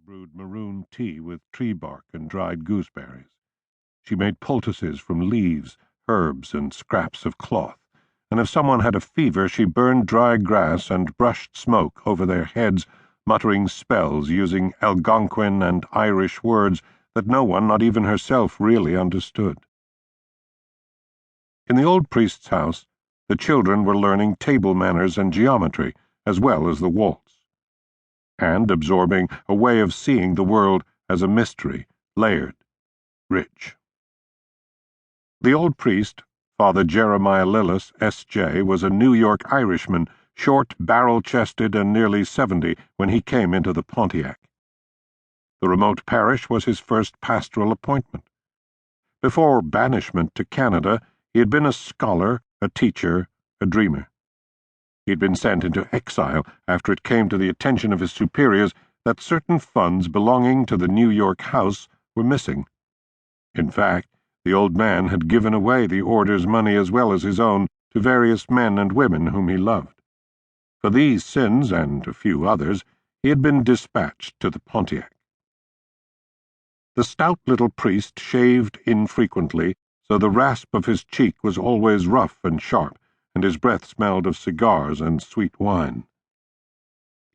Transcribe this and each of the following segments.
brewed maroon tea with tree bark and dried gooseberries. She made poultices from leaves, herbs, and scraps of cloth, and if someone had a fever she burned dry grass and brushed smoke over their heads, muttering spells using Algonquin and Irish words that no one, not even herself, really understood. In the old priest's house, the children were learning table manners and geometry, as well as the waltz, and absorbing a way of seeing the world as a mystery, layered, rich. The old priest, Father Jeremiah Lillis, S.J., was a New York Irishman, short, barrel-chested, and nearly 70 when he came into the Pontiac. The remote parish was his first pastoral appointment. Before banishment to Canada, he had been a scholar, a teacher, a dreamer. He had been sent into exile after it came to the attention of his superiors that certain funds belonging to the New York house were missing. In fact, the old man had given away the order's money as well as his own to various men and women whom he loved. For these sins, and a few others, he had been dispatched to the Pontiac. The stout little priest shaved infrequently, so the rasp of his cheek was always rough and sharp, and his breath smelled of cigars and sweet wine.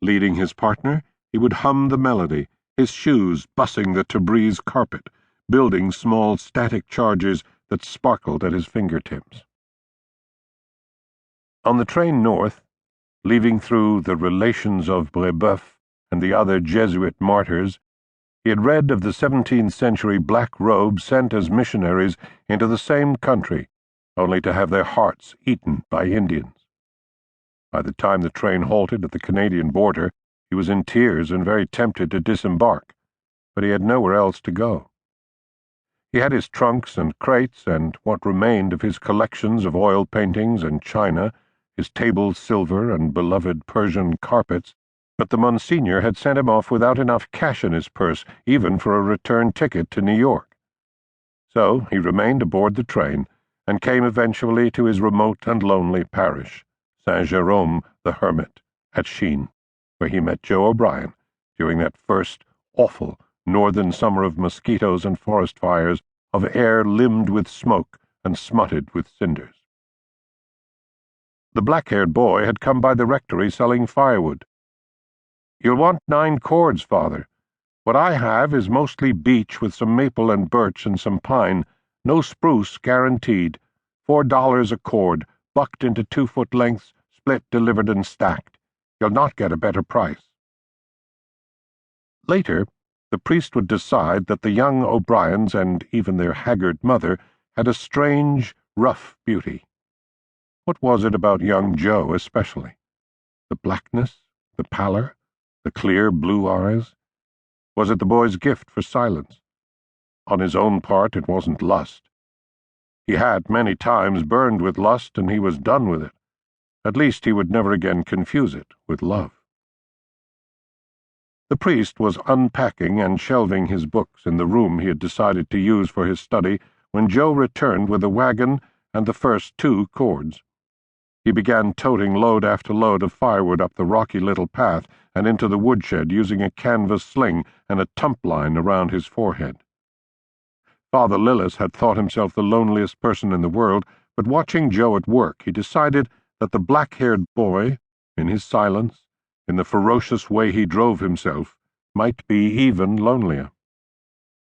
Leading his partner, he would hum the melody, his shoes bussing the Tabriz carpet, building small static charges that sparkled at his fingertips. On the train north, leaving through the Relations of Brebeuf and the other Jesuit martyrs, he had read of the 17th century black robes sent as missionaries into the same country, only to have their hearts eaten by Indians. By the time the train halted at the Canadian border, he was in tears and very tempted to disembark, but he had nowhere else to go. He had his trunks and crates and what remained of his collections of oil paintings and china, his table silver and beloved Persian carpets, but the Monsignor had sent him off without enough cash in his purse, even for a return ticket to New York. So he remained aboard the train and came eventually to his remote and lonely parish, Saint Jerome the Hermit, at Sheen, where he met Joe O Brien during that first awful northern summer of mosquitoes and forest fires, of air limned with smoke and smutted with cinders. The black-haired boy had come by the rectory selling firewood. "You'll want 9 cords, Father. What I have is mostly beech with some maple and birch and some pine, no spruce guaranteed, $4 a cord, bucked into 2-foot lengths, split, delivered, and stacked. You'll not get a better price." Later, the priest would decide that the young O'Briens and even their haggard mother had a strange, rough beauty. What was it about young Joe especially? The blackness, the pallor, the clear blue eyes? Was it the boy's gift for silence? On his own part, it wasn't lust. He had many times burned with lust, and he was done with it. At least he would never again confuse it with love. The priest was unpacking and shelving his books in the room he had decided to use for his study when Joe returned with a wagon and the first 2 cords. He began toting load after load of firewood up the rocky little path and into the woodshed using a canvas sling and a tump-line around his forehead. Father Lillis had thought himself the loneliest person in the world, but watching Joe at work, he decided that the black-haired boy, in his silence, in the ferocious way he drove himself, might be even lonelier.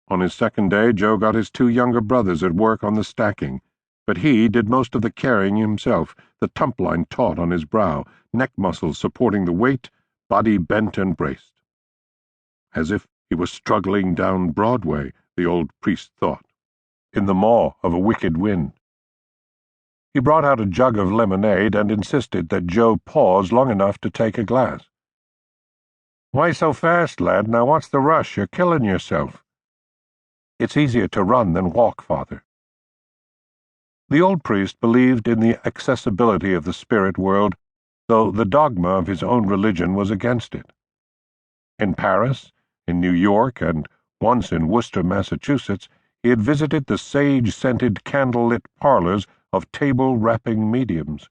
On his second day, Joe got his 2 younger brothers at work on the stacking, but he did most of the carrying himself, the tump-line taut on his brow, neck muscles supporting the weight, body bent and braced. As if he was struggling down Broadway, the old priest thought, in the maw of a wicked wind. He brought out a jug of lemonade and insisted that Joe pause long enough to take a glass. "Why so fast, lad? Now what's the rush? You're killing yourself." "It's easier to run than walk, Father." The old priest believed in the accessibility of the spirit world, though the dogma of his own religion was against it. In Paris, in New York, and once in Worcester, Massachusetts, he had visited the sage-scented candle-lit parlors of table-rapping mediums.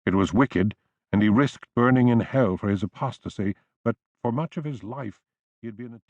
It was wicked, and he risked burning in hell for his apostasy, but for much of his life he had been a